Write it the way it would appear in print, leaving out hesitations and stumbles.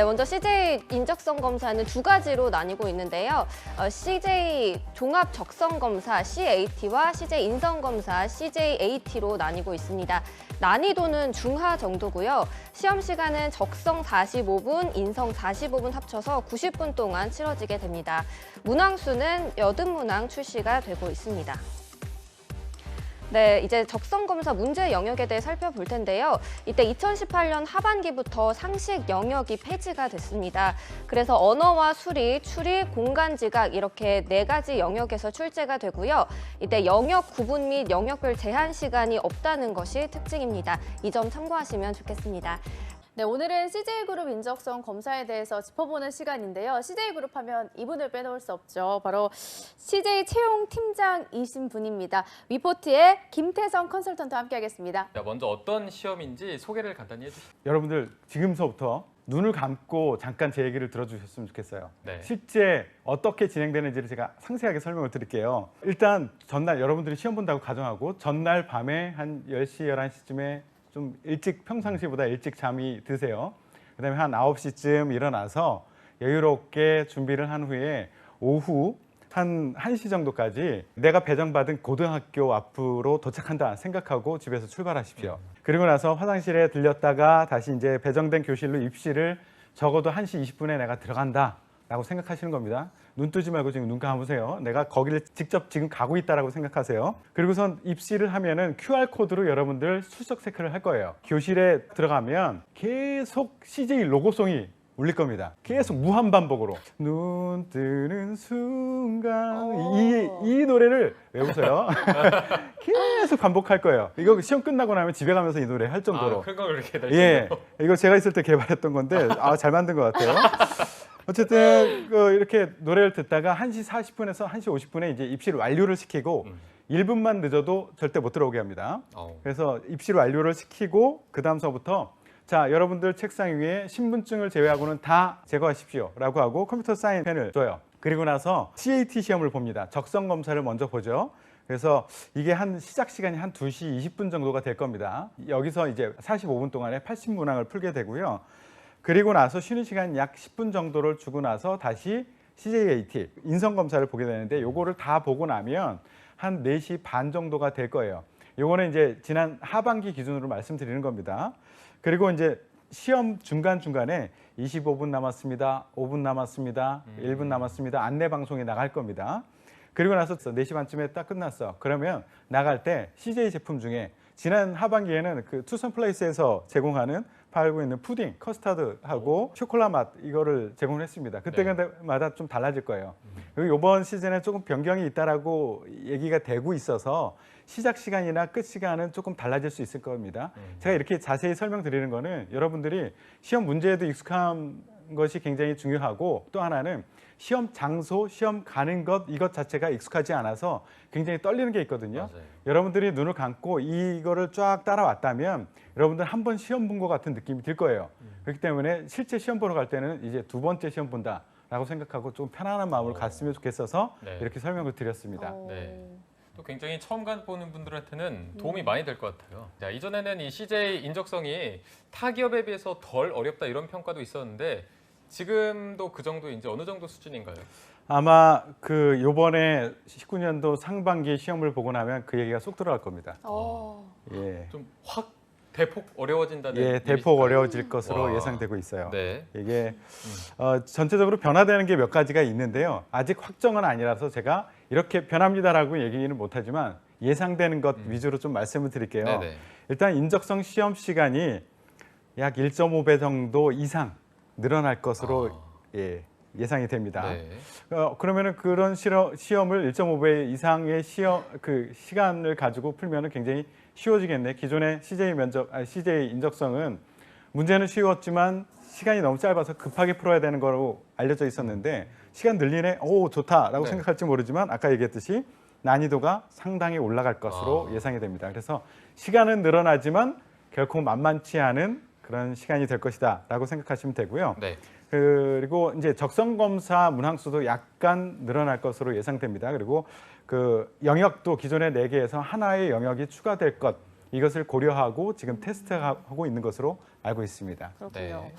네, 먼저 CJ 인적성 검사는 두 가지로 나뉘고 있는데요. CJ 종합 적성 검사 CAT와 CJ 인성 검사 CJAT로 나뉘고 있습니다. 난이도는 중하 정도고요. 시험 시간은 적성 45분, 인성 45분 합쳐서 90분 동안 치러지게 됩니다. 문항수는 80문항 출시가 되고 있습니다. 네, 이제 적성검사 문제 영역에 대해 살펴볼 텐데요. 이때 2018년 하반기부터 상식 영역이 폐지가 됐습니다. 그래서 언어와 수리, 추리, 공간 지각 이렇게 4가지 영역에서 출제가 되고요. 이때 영역 구분 및 영역별 제한 시간이 없다는 것이 특징입니다. 이 점 참고하시면 좋겠습니다. 네, 오늘은 CJ그룹 인적성 검사에 대해서 짚어보는 시간인데요. CJ그룹 하면 이분을 빼놓을 수 없죠. 바로 CJ 채용 팀장이신 분입니다. 위포트의 김태성 컨설턴트와 함께하겠습니다. 먼저 어떤 시험인지 소개를 간단히 해주시죠. 여러분들 지금서부터 눈을 감고 잠깐 제 얘기를 들어주셨으면 좋겠어요. 네. 실제 어떻게 진행되는지를 제가 상세하게 설명을 드릴게요. 일단 전날 여러분들이 시험 본다고 가정하고 전날 밤에 한 10시, 11시쯤에 좀 일찍 평상시보다 일찍 잠이 드세요. 그다음에 한 9시쯤 일어나서 여유롭게 준비를 한 후에 오후 한 1시 정도까지 내가 배정받은 고등학교 앞으로 도착한다 생각하고 집에서 출발하십시오. 그리고 나서 화장실에 들렸다가 다시 이제 배정된 교실로 입시를 적어도 1시 20분에 내가 들어간다 라고 생각하시는 겁니다. 눈 뜨지 말고 지금 눈 감으세요. 내가 거기를 직접 지금 가고 있다라고 생각하세요. 그리고선 입시를 하면은 QR코드로 여러분들 출석 체크를 할 거예요. 교실에 들어가면 계속 CJ 로고송이 울릴 겁니다. 계속 무한 반복으로 눈 뜨는 순간 이 노래를 왜 웃어요? 계속 반복할 거예요. 이거 시험 끝나고 나면 집에 가면서 이 노래 할 정도로. 큰 거 그렇게 될 예, 정도로. 이거 제가 있을 때 개발했던 건데 잘 만든 것 같아요. 어쨌든 이렇게 노래를 듣다가 1시 40분에서 1시 50분에 이제 입시를 완료를 시키고 1분만 늦어도 절대 못 들어오게 합니다. 그래서 입시를 완료를 시키고 그 다음서부터 자, 여러분들 책상 위에 신분증을 제외하고는 다 제거하십시오 라고 하고 컴퓨터 사인펜을 줘요. 그리고 나서 CAT 시험을 봅니다. 적성 검사를 먼저 보죠. 그래서 이게 한 시작 시간이 한 2시 20분 정도가 될 겁니다. 여기서 이제 45분 동안에 80문항을 풀게 되고요. 그리고 나서 쉬는 시간 약 10분 정도를 주고 나서 다시 CJAT 인성 검사를 보게 되는데 요거를 다 보고 나면 한 4시 반 정도가 될 거예요. 요거는 이제 지난 하반기 기준으로 말씀드리는 겁니다. 그리고 이제 시험 중간중간에 25분 남았습니다. 5분 남았습니다. 1분 남았습니다. 안내 방송이 나갈 겁니다. 그리고 나서 4시 반쯤에 딱 끝났어. 그러면 나갈 때 CJ 제품 중에 지난 하반기에는 그 투썸 플레이스에서 제공하는 팔고 있는 푸딩, 커스터드하고 초콜릿 맛 이거를 제공을 했습니다. 그때마다 좀 달라질 거예요. 그리고 이번 시즌에 조금 변경이 있다라고 얘기가 되고 있어서 시작 시간이나 끝 시간은 조금 달라질 수 있을 겁니다. 제가 이렇게 자세히 설명드리는 거는 여러분들이 시험 문제에도 익숙한 것이 굉장히 중요하고 또 하나는 시험 장소, 시험 가는 것 이것 자체가 익숙하지 않아서 굉장히 떨리는 게 있거든요. 맞아요. 여러분들이 눈을 감고 이거를 쫙 따라왔다면 여러분들 한 번 시험 본 것 같은 느낌이 들 거예요. 그렇기 때문에 실제 시험 보러 갈 때는 이제 2번째 시험 본다라고 생각하고 좀 편안한 마음으로 갔으면 좋겠어서 네. 이렇게 설명을 드렸습니다. 네. 또 굉장히 처음 보는 분들한테는 도움이 많이 될 것 같아요. 자, 이전에는 이 CJ 인적성이 타 기업에 비해서 덜 어렵다 이런 평가도 있었는데 지금도 그 정도 이제 어느 정도 수준인가요? 아마 그 요번에 19년도 상반기 시험을 보고 나면 그 얘기가 쏙 들어갈 겁니다. 예. 좀 확 대폭 어려워진다는 예, 대폭 의미일까요? 어려워질 것으로 와. 예상되고 있어요. 네. 이게 전체적으로 변화되는 게 몇 가지가 있는데요. 아직 확정은 아니라서 제가 이렇게 변합니다라고 얘기는 못하지만 예상되는 것 위주로 좀 말씀을 드릴게요. 네네. 일단 인적성 시험 시간이 약 1.5배 정도 이상 늘어날 것으로 예상이 됩니다. 네. 그러면은 그런 시험을 1.5배 이상의 시간을 가지고 풀면은 굉장히 쉬워지겠네. 기존의 CJ 인적성은 문제는 쉬웠지만 시간이 너무 짧아서 급하게 풀어야 되는 거로 알려져 있었는데 시간 늘리네. 오, 좋다라고 네. 생각할지 모르지만 아까 얘기했듯이 난이도가 상당히 올라갈 것으로 예상이 됩니다. 그래서 시간은 늘어나지만 결코 만만치 않은 그런 시간이 될 것이다라고 생각하시면 되고요. 네. 그리고 이제 적성 검사 문항수도 약간 늘어날 것으로 예상됩니다. 그리고 그 영역도 기존의 4개에서 하나의 영역이 추가될 것 이것을 고려하고 지금 테스트하고 있는 것으로 알고 있습니다. 그렇군요. 네.